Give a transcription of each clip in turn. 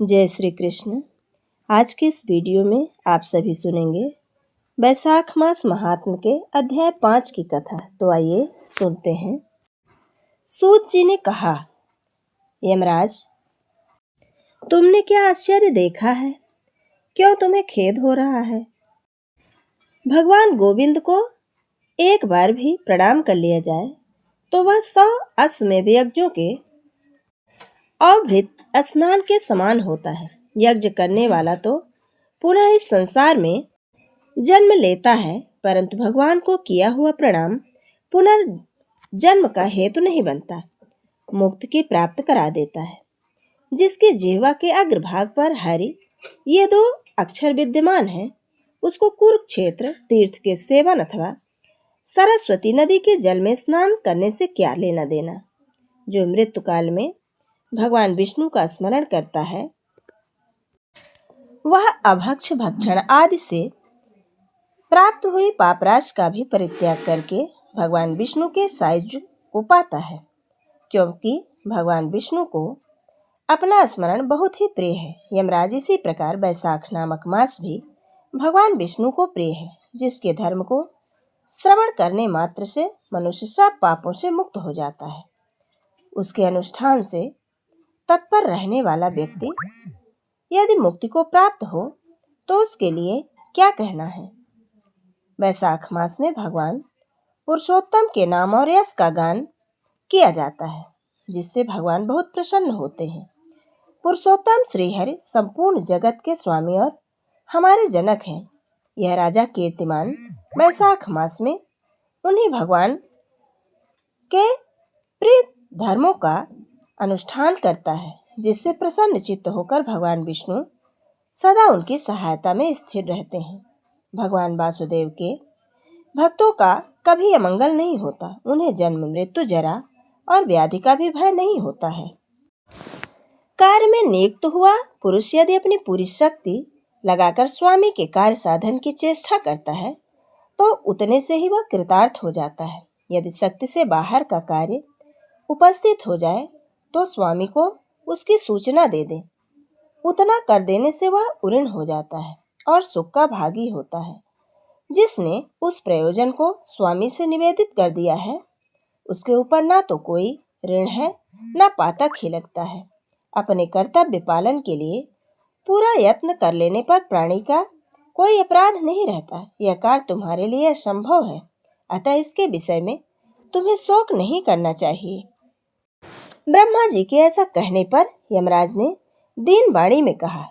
जय श्री कृष्ण। आज के इस वीडियो में आप सभी सुनेंगे बैसाख मास महात्म के अध्याय 5 की कथा। तो आइए सुनते हैं। सूत जी ने कहा, यमराज, तुमने क्या आश्चर्य देखा है? क्यों तुम्हें खेद हो रहा है? भगवान गोविंद को एक बार भी प्रणाम कर लिया जाए तो वह 100 अश्वमेध यज्ञों के अवृत स्नान के समान होता है। यज्ञ करने वाला तो पुनः इस संसार में जन्म लेता है, परंतु भगवान को किया हुआ प्रणाम पुनर्जन्म का हेतु नहीं बनता, मुक्ति की प्राप्त करा देता है। जिसके जिह्वा के अग्रभाग पर हरि ये 2 अक्षर विद्यमान है, उसको कुरुक्षेत्र तीर्थ के सेवन अथवा सरस्वती नदी के जल में स्नान करने से क्या लेना देना। जो मृत्यु काल में भगवान विष्णु का स्मरण करता है, वह अभक्ष भक्षण आदि से प्राप्त हुई पापराश का भी परित्याग करके भगवान विष्णु के सायुज्य को पाता है, क्योंकि भगवान विष्णु को अपना स्मरण बहुत ही प्रिय है। यमराज, इसी प्रकार बैसाख नामक मास भी भगवान विष्णु को प्रिय है, जिसके धर्म को श्रवण करने मात्र से मनुष्य सब पापों से मुक्त हो जाता है। उसके अनुष्ठान से तत्पर रहने वाला व्यक्ति यदि मुक्ति को प्राप्त हो तो उसके लिए क्या कहना है। बैसाख मास में भगवान पुरुषोत्तम के नाम और यश का गान किया जाता है, जिससे भगवान बहुत प्रसन्न होते हैं। पुरुषोत्तम श्रीहरि संपूर्ण जगत के स्वामी और हमारे जनक हैं। यह राजा कीर्तिमान बैसाख मास में उन्हीं भगवान के प्रिय धर्मों का अनुष्ठान करता है, जिससे प्रसन्न चित्त होकर भगवान विष्णु सदा उनकी सहायता में स्थिर रहते हैं। भगवान वासुदेव के भक्तों का कभी अमंगल नहीं होता। उन्हें जन्म, मृत्यु, जरा और व्याधि का भी भय नहीं होता है। कार्य में नियुक्त हुआ पुरुष यदि अपनी पूरी शक्ति लगाकर स्वामी के कार्य साधन की चेष्टा करता है तो उतने से ही वह कृतार्थ हो जाता है। यदि शक्ति से बाहर का कार्य उपस्थित हो जाए तो स्वामी को उसकी सूचना दे दे। उतना कर देने से वह उऋण हो जाता है और सुख का भागी होता है। जिसने उस प्रयोजन को स्वामी से निवेदित कर दिया है, उसके ऊपर ना तो कोई ऋण है, ना पातक ही लगता है। अपने कर्तव्य पालन के लिए पूरा यत्न कर लेने पर प्राणी का कोई अपराध नहीं रहता। यह कार्य तुम्हारे लिए असंभव है, अतः इसके विषय में तुम्हें शोक नहीं करना चाहिए। ब्रह्मा जी के ऐसा कहने पर यमराज ने दीन वाणी में कहा,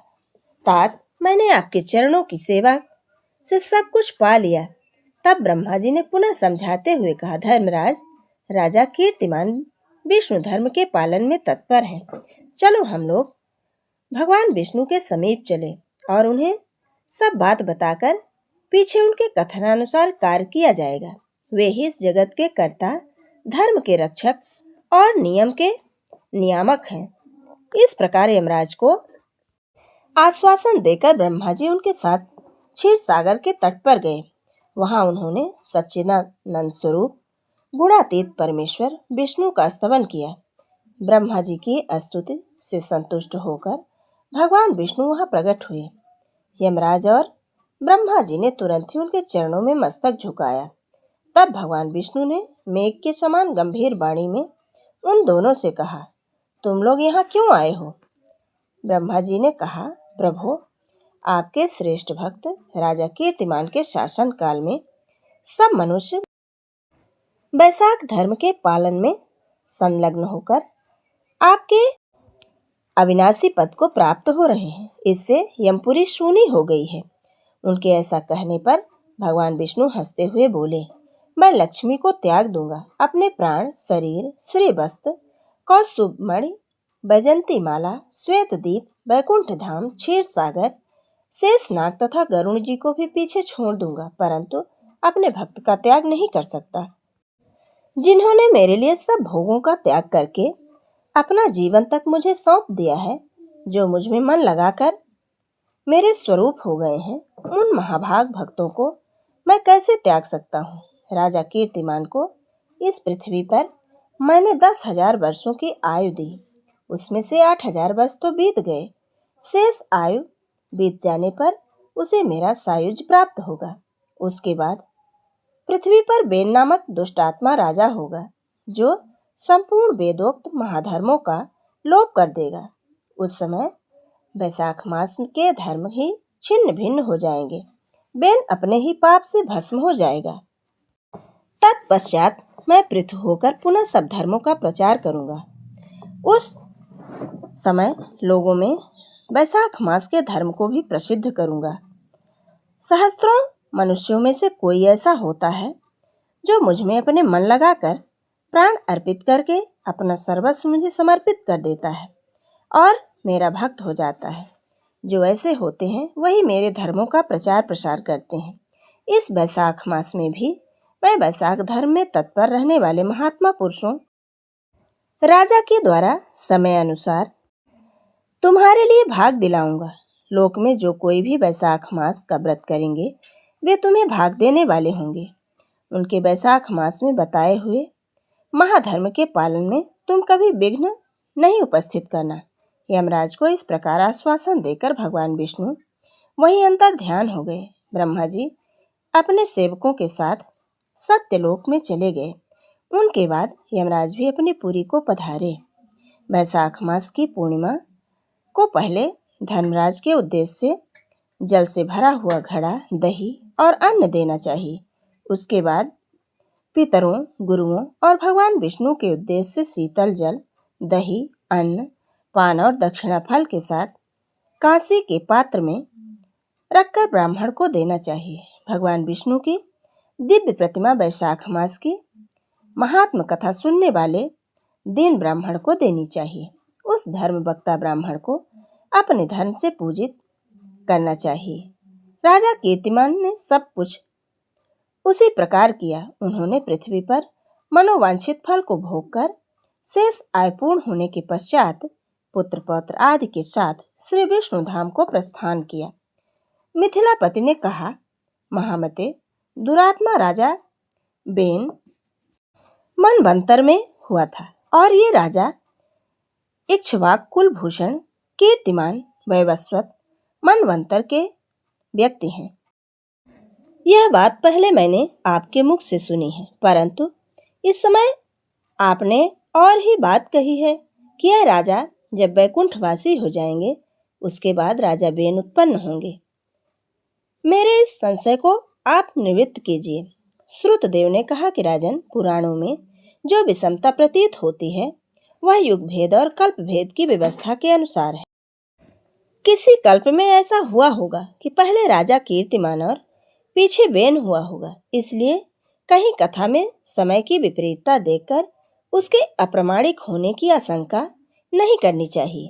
तात, मैंने आपके चरणों की सेवा से सब कुछ पा लिया। तब ब्रह्मा जी ने पुनः समझाते हुए कहा, धर्मराज, राजा कीर्तिमान विष्णु धर्म के पालन में तत्पर हैं। चलो हम लोग भगवान विष्णु के समीप चले और उन्हें सब बात बताकर पीछे उनके कथनानुसार कार्य किया जाएगा। वे ही इस जगत के कर्ता, धर्म के रक्षक और नियम के नियामक हैं। इस प्रकार यमराज को आश्वासन देकर ब्रह्मा जी उनके साथ क्षीर सागर के तट पर गए। वहां उन्होंने सच्चिदानंद स्वरूप गुणातीत परमेश्वर विष्णु का स्तवन किया। ब्रह्मा जी की स्तुति से संतुष्ट होकर भगवान विष्णु वहां प्रकट हुए। यमराज और ब्रह्मा जी ने तुरंत ही उनके चरणों में मस्तक झुकाया। तब भगवान विष्णु ने मेघ के समान गंभीर वाणी में उन दोनों से कहा, तुम लोग यहाँ क्यों आए हो? ब्रह्मा जी ने कहा, प्रभु, आपके श्रेष्ठ भक्त राजा कीर्तिमान के शासन काल में सब मनुष्य बैसाख धर्म के पालन में संलग्न होकर आपके अविनाशी पद को प्राप्त हो रहे हैं। इससे यमपुरी शूनी हो गई है। उनके ऐसा कहने पर भगवान विष्णु हंसते हुए बोले, मैं लक्ष्मी को त्याग दूंगा। अपने प्राण, शरीर, श्री वस्त्र, कौस्तुभमणि, बैजंती माला, श्वेत दीप, वैकुंठ धाम, क्षीर सागर, शेषनाग तथा गरुण जी को भी पीछे छोड़ दूंगा, परंतु अपने भक्त का त्याग नहीं कर सकता। जिन्होंने मेरे लिए सब भोगों का त्याग करके अपना जीवन तक मुझे सौंप दिया है, जो मुझ में मन लगाकर मेरे स्वरूप हो गए हैं, उन महाभाग भक्तों को मैं कैसे त्याग सकता हूँ। राजा कीर्तिमान को इस पृथ्वी पर मैंने 10,000 वर्षों की आयु दी। उसमें से 8,000 वर्ष तो बीत गए। शेष आयु बीत जाने पर उसे मेरा सायुज प्राप्त होगा। उसके बाद पृथ्वी पर बेन नामक दुष्ट आत्मा राजा होगा, जो संपूर्ण वेदोक्त महाधर्मों का लोप कर देगा। उस समय वैशाख मास के धर्म ही छिन्न भिन्न हो जाएंगे। बेन अपने ही पाप से भस्म हो जाएगा। तत्पश्चात मैं पृथु होकर पुनः सब धर्मों का प्रचार करूंगा। उस समय लोगों में वैशाख मास के धर्म को भी प्रसिद्ध करूंगा। सहस्त्रों मनुष्यों में से कोई ऐसा होता है जो मुझ में अपने मन लगाकर प्राण अर्पित करके अपना सर्वस्व मुझे समर्पित कर देता है और मेरा भक्त हो जाता है। जो ऐसे होते हैं वही मेरे धर्मों का प्रचार प्रसार करते हैं। इस वैशाख मास में भी मैं वैशाख धर्म में तत्पर रहने वाले महात्मा पुरुषों राजा के द्वारा समय अनुसार तुम्हारे लिए भाग दिलाऊंगा। लोक में जो कोई भी वैशाख मास का व्रत करेंगे वे तुम्हें भाग देने वाले होंगे। उनके वैशाख मास में बताए हुए महाधर्म के पालन में तुम कभी विघ्न नहीं उपस्थित करना। यमराज को इस प्रकार आश्वासन देकर भगवान विष्णु वहीं अंतर ध्यान हो गए। ब्रह्मा जी अपने सेवकों के साथ सत्यलोक में चले गए। उनके बाद यमराज भी अपनी पुरी को पधारे। वैशाख मास की पूर्णिमा को पहले धर्मराज के उद्देश्य से जल से भरा हुआ घड़ा, दही और अन्न देना चाहिए। उसके बाद पितरों, गुरुओं और भगवान विष्णु के उद्देश्य से शीतल जल, दही, अन्न, पान और दक्षिणा फल के साथ कांसे के पात्र में रखकर ब्राह्मण को देना चाहिए। भगवान विष्णु की दिव्य प्रतिमा वैशाख मास की महात्म कथा सुनने वाले दीन ब्राह्मण को देनी चाहिए। उस धर्म वक्ता ब्राह्मण को अपने धर्म से पूजित करना चाहिए। राजा कीर्तिमान ने सब कुछ उसी प्रकार किया। उन्होंने पृथ्वी पर मनोवांछित फल को भोग कर शेष आय पूर्ण होने के पश्चात पुत्र पौत्र आदि के साथ श्री विष्णु धाम को प्रस्थान किया। मिथिलापति ने कहा, महामते, दुरात्मा राजा बेन मनवंतर में हुआ था और ये राजा इक्ष्वाक कुलभूषण कीर्तिमान वैवस्वत मनवंतर के व्यक्ति हैं। यह बात पहले मैंने आपके मुख से सुनी है, परंतु इस समय आपने और ही बात कही है कि यह राजा जब वैकुंठवासी हो जाएंगे उसके बाद राजा बेन उत्पन्न होंगे। मेरे इस संशय को आप निवृत्त कीजिए। श्रुतदेव ने कहा कि राजन, पुराणों में जो विषमता प्रतीत होती है वह युग भेद और कल्प भेद की व्यवस्था के अनुसार है। किसी कल्प में ऐसा हुआ होगा कि पहले राजा कीर्तिमान और पीछे बेन हुआ होगा, इसलिए कहीं कथा में समय की विपरीतता देखकर उसके अप्रमाणिक होने की आशंका नहीं करनी चाहिए।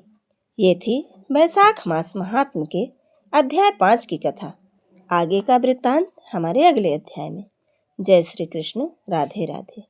ये थी वैशाख मास महात्म के अध्याय 5 की कथा। आगे का वृत्तांत हमारे अगले अध्याय में। जय श्री कृष्ण। राधे राधे।